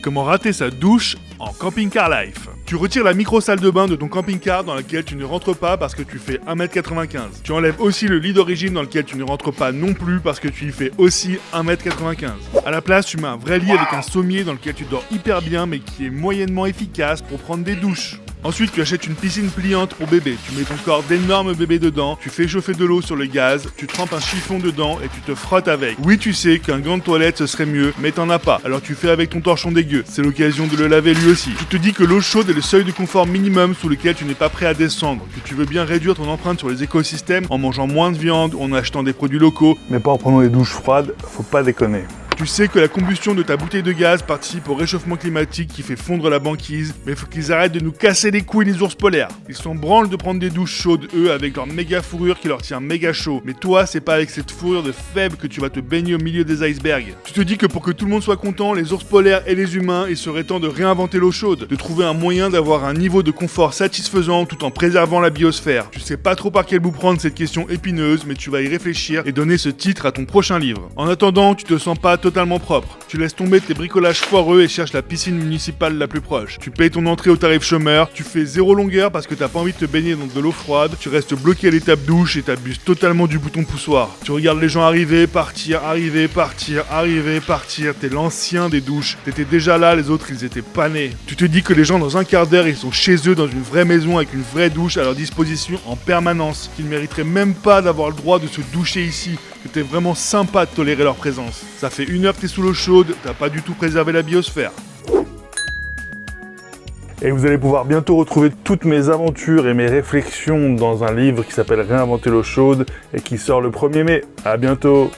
Comment rater sa douche en camping-car life. Tu retires la micro-salle de bain de ton camping-car dans laquelle tu ne rentres pas parce que tu fais 1m95. Tu enlèves aussi le lit d'origine dans lequel tu ne rentres pas non plus parce que tu y fais aussi 1m95. À la place, tu mets un vrai lit avec un sommier dans lequel tu dors hyper bien mais qui est moyennement efficace pour prendre des douches. Ensuite, tu achètes une piscine pliante pour bébé. Tu mets ton corps d'énorme bébé dedans, tu fais chauffer de l'eau sur le gaz, tu trempes un chiffon dedans et tu te frottes avec. Oui, tu sais qu'un gant de toilette ce serait mieux, mais t'en as pas. Alors tu fais avec ton torchon dégueu. C'est l'occasion de le laver lui aussi. Tu te dis que l'eau chaude est le seuil de confort minimum sous lequel tu n'es pas prêt à descendre. Que tu veux bien réduire ton empreinte sur les écosystèmes en mangeant moins de viande, en achetant des produits locaux, mais pas en prenant des douches froides, faut pas déconner. Tu sais que la combustion de ta bouteille de gaz participe au réchauffement climatique qui fait fondre la banquise, mais faut qu'ils arrêtent de nous casser les couilles les ours polaires. Ils s'en branlent de prendre des douches chaudes, eux, avec leur méga fourrure qui leur tient méga chaud. Mais toi, c'est pas avec cette fourrure de faible que tu vas te baigner au milieu des icebergs. Tu te dis que pour que tout le monde soit content, les ours polaires et les humains, il serait temps de réinventer l'eau chaude, de trouver un moyen d'avoir un niveau de confort satisfaisant tout en préservant la biosphère. Tu sais pas trop par quel bout prendre cette question épineuse, mais tu vas y réfléchir et donner ce titre à ton prochain livre. En attendant, tu te sens pas totalement propre. Tu laisses tomber tes bricolages foireux et cherches la piscine municipale la plus proche. Tu payes ton entrée au tarif chômeur, tu fais 0 longueur parce que t'as pas envie de te baigner dans de l'eau froide, tu restes bloqué à l'étape douche et t'abuses totalement du bouton poussoir. Tu regardes les gens arriver, partir, arriver, partir, arriver, partir, t'es l'ancien des douches. T'étais déjà là, les autres ils étaient pas nés. Tu te dis que les gens dans un quart d'heure ils sont chez eux dans une vraie maison avec une vraie douche à leur disposition en permanence, qu'ils mériteraient même pas d'avoir le droit de se doucher ici, que t'es vraiment sympa de tolérer leur présence. Ça fait 1 heure que t'es sous l'eau chaude, t'as pas du tout préservé la biosphère. Et vous allez pouvoir bientôt retrouver toutes mes aventures et mes réflexions dans un livre qui s'appelle Réinventer l'eau chaude et qui sort le 1er mai. À bientôt!